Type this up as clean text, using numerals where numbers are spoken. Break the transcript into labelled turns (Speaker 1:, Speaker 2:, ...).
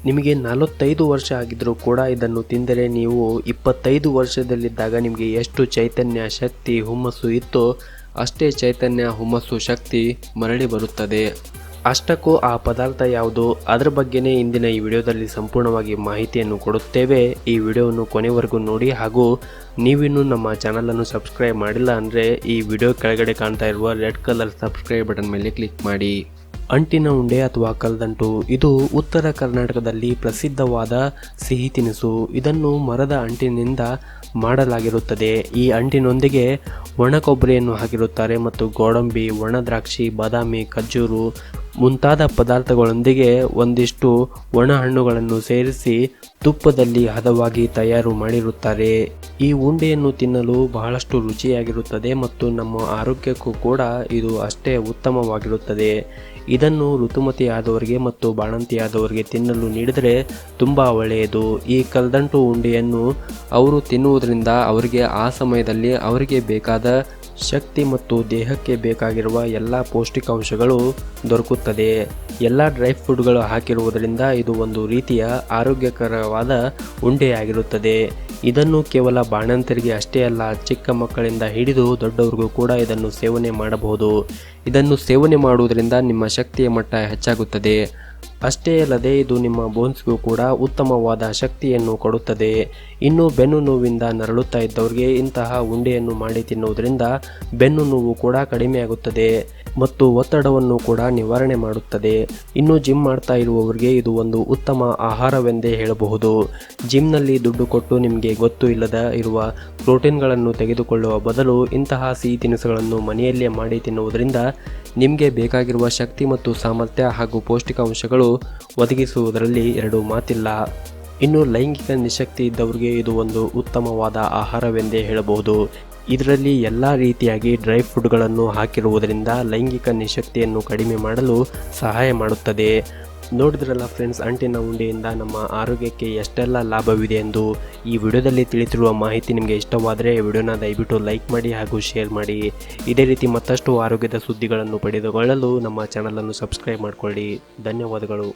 Speaker 1: ನಿಮಗೆ 45 ವರ್ಷ ಆಗಿದ್ದರೂ ಕೂಡ ಇದನ್ನು ತಿಂದರೆ ನೀವು 25 ವರ್ಷದಲ್ಲಿದ್ದಾಗ ನಿಮಗೆ ಎಷ್ಟು ಚೈತನ್ಯ, ಶಕ್ತಿ, ಹುಮ್ಮಸ್ಸು ಇತ್ತೋ ಅಷ್ಟೇ ಚೈತನ್ಯ, ಹುಮ್ಮಸ್ಸು, ಶಕ್ತಿ ಮರಳಿ ಬರುತ್ತದೆ. ಅಷ್ಟಕ್ಕೂ ಆ ಪದಾರ್ಥ ಯಾವುದು, ಅದರ ಬಗ್ಗೆನೇ ಇಂದಿನ ಈ ವಿಡಿಯೋದಲ್ಲಿ ಸಂಪೂರ್ಣವಾಗಿ ಮಾಹಿತಿಯನ್ನು ಕೊಡುತ್ತೇವೆ. ಈ ವಿಡಿಯೋವನ್ನು ಕೊನೆವರೆಗೂ ನೋಡಿ, ಹಾಗೂ ನೀವಿನ್ನೂ ನಮ್ಮ ಚಾನಲನ್ನು ಸಬ್ಸ್ಕ್ರೈಬ್ ಮಾಡಿಲ್ಲ ಅಂದರೆ ಈ ವಿಡಿಯೋ ಕೆಳಗಡೆ ಕಾಣ್ತಾ ಇರುವ ರೆಡ್ ಕಲರ್ ಸಬ್ಸ್ಕ್ರೈಬ್ ಬಟನ್ ಮೇಲೆ ಕ್ಲಿಕ್ ಮಾಡಿ. ಅಂಟಿನ ಉಂಡೆ ಅಥವಾ ಕಲ್ದಂಟು ಇದು ಉತ್ತರ ಕರ್ನಾಟಕದಲ್ಲಿ ಪ್ರಸಿದ್ಧವಾದ ಸಿಹಿ ತಿನಿಸು. ಇದನ್ನು ಮರದ ಅಂಟಿನಿಂದ ಮಾಡಲಾಗಿರುತ್ತದೆ. ಈ ಅಂಟಿನೊಂದಿಗೆ ಒಣ ಕೊಬ್ಬರಿಯನ್ನು ಹಾಕಿರುತ್ತಾರೆ ಮತ್ತು ಗೋಡಂಬಿ, ಒಣ ದ್ರಾಕ್ಷಿ, ಬಾದಾಮಿ, ಖರ್ಜೂರು ಮುಂತಾದ ಪದಾರ್ಥಗಳೊಂದಿಗೆ ಒಂದಿಷ್ಟು ಒಣ ಹಣ್ಣುಗಳನ್ನು ಸೇರಿಸಿ ತುಪ್ಪದಲ್ಲಿ ಹದವಾಗಿ ತಯಾರು ಮಾಡಿರುತ್ತಾರೆ. ಈ ಉಂಡೆಯನ್ನು ತಿನ್ನಲು ಬಹಳಷ್ಟು ರುಚಿಯಾಗಿರುತ್ತದೆ ಮತ್ತು ನಮ್ಮ ಆರೋಗ್ಯಕ್ಕೂ ಕೂಡ ಇದು ಅಷ್ಟೇ ಉತ್ತಮವಾಗಿರುತ್ತದೆ. ಇದನ್ನು ಋತುಮತಿಯಾದವರಿಗೆ ಮತ್ತು ಬಾಣಂತಿಯಾದವರಿಗೆ ತಿನ್ನಲು ನೀಡಿದರೆ ತುಂಬ ಒಳ್ಳೆಯದು. ಈ ಕಲ್ದಂಟು ಉಂಡೆಯನ್ನು ಅವರು ತಿನ್ನುವುದರಿಂದ ಅವರಿಗೆ ಆ ಸಮಯದಲ್ಲಿ ಅವರಿಗೆ ಬೇಕಾದ ಶಕ್ತಿ ಮತ್ತು ದೇಹಕ್ಕೆ ಬೇಕಾಗಿರುವ ಎಲ್ಲ ಪೌಷ್ಟಿಕಾಂಶಗಳು ದೊರಕುತ್ತದೆ. ಎಲ್ಲ ಡ್ರೈ ಫ್ರೂಟ್ಗಳು ಹಾಕಿರುವುದರಿಂದ ಇದು ಒಂದು ರೀತಿಯ ಆರೋಗ್ಯಕರವಾದ ಉಂಡೆಯಾಗಿರುತ್ತದೆ. ಇದನ್ನು ಕೇವಲ ಬಾಣಂತರಿಗೆ ಅಷ್ಟೇ ಅಲ್ಲ, ಚಿಕ್ಕ ಮಕ್ಕಳಿಂದ ಹಿಡಿದು ದೊಡ್ಡವರಿಗೂ ಕೂಡ ಇದನ್ನು ಸೇವನೆ ಮಾಡಬಹುದು. ಇದನ್ನು ಸೇವನೆ ಮಾಡುವುದರಿಂದ ನಿಮ್ಮ ಶಕ್ತಿಯ ಮಟ್ಟ ಹೆಚ್ಚಾಗುತ್ತದೆ. ಅಷ್ಟೇ ಅಲ್ಲದೆ ಇದು ನಿಮ್ಮ ಬೋನ್ಸ್ಗೂ ಕೂಡ ಉತ್ತಮವಾದ ಶಕ್ತಿಯನ್ನು ಕೊಡುತ್ತದೆ. ಇನ್ನು ಬೆನ್ನು ನೋವಿಂದ ನರಳುತ್ತಾ ಇದ್ದವರಿಗೆ ಇಂತಹ ಉಂಡೆಯನ್ನು ಮಾಡಿ ತಿನ್ನುವುದರಿಂದ ಬೆನ್ನು ನೋವು ಕೂಡ ಕಡಿಮೆಯಾಗುತ್ತದೆ ಮತ್ತು ಒತ್ತಡವನ್ನು ಕೂಡ ನಿವಾರಣೆ ಮಾಡುತ್ತದೆ. ಇನ್ನು ಜಿಮ್ ಮಾಡ್ತಾ ಇರುವವರಿಗೆ ಇದು ಒಂದು ಉತ್ತಮ ಆಹಾರವೆಂದೇ ಹೇಳಬಹುದು. ಜಿಮ್ನಲ್ಲಿ ದುಡ್ಡು ಕೊಟ್ಟು ನಿಮಗೆ ಗೊತ್ತು ಇಲ್ಲದ ಇರುವ ಪ್ರೋಟೀನ್ಗಳನ್ನು ತೆಗೆದುಕೊಳ್ಳುವ ಬದಲು ಇಂತಹ ಸಿಹಿ ತಿನಿಸುಗಳನ್ನು ಮನೆಯಲ್ಲೇ ಮಾಡಿ ತಿನ್ನುವುದರಿಂದ ನಿಮಗೆ ಬೇಕಾಗಿರುವ ಶಕ್ತಿ ಮತ್ತು ಸಾಮರ್ಥ್ಯ ಹಾಗೂ ಪೌಷ್ಟಿಕಾಂಶಗಳು ಒದಗಿಸುವುದರಲ್ಲಿ ಎರಡು ಮಾತಿಲ್ಲ. ಇನ್ನು ಲೈಂಗಿಕ ನಿಶಕ್ತಿ ಇದ್ದವರಿಗೆ ಇದು ಒಂದು ಉತ್ತಮವಾದ ಆಹಾರವೆಂದೇ ಹೇಳಬಹುದು. ಇದರಲ್ಲಿ ಎಲ್ಲ ರೀತಿಯಾಗಿ ಡ್ರೈ ಫ್ರೂಟ್ಗಳನ್ನು ಹಾಕಿರುವುದರಿಂದ ಲೈಂಗಿಕ ನಿಶಕ್ತಿಯನ್ನು ಕಡಿಮೆ ಮಾಡಲು ಸಹಾಯ ಮಾಡುತ್ತದೆ. ನೋಡಿದ್ರಲ್ಲ ಫ್ರೆಂಡ್ಸ್, ಅಂಟಿನ ಉಂಡೆಯಿಂದ ನಮ್ಮ ಆರೋಗ್ಯಕ್ಕೆ ಎಷ್ಟೆಲ್ಲ ಲಾಭವಿದೆ ಎಂದು. ಈ ವಿಡಿಯೋದಲ್ಲಿ ತಿಳಿಸಿರುವ ಮಾಹಿತಿ ನಿಮಗೆ ಇಷ್ಟವಾದರೆ ವಿಡಿಯೋನ ದಯವಿಟ್ಟು ಲೈಕ್ ಮಾಡಿ ಹಾಗೂ ಶೇರ್ ಮಾಡಿ. ಇದೇ ರೀತಿ ಮತ್ತಷ್ಟು ಆರೋಗ್ಯದ ಸುದ್ದಿಗಳನ್ನು ಪಡೆದುಕೊಳ್ಳಲು ನಮ್ಮ ಚಾನಲನ್ನು ಸಬ್ಸ್ಕ್ರೈಬ್ ಮಾಡಿಕೊಳ್ಳಿ. ಧನ್ಯವಾದಗಳು.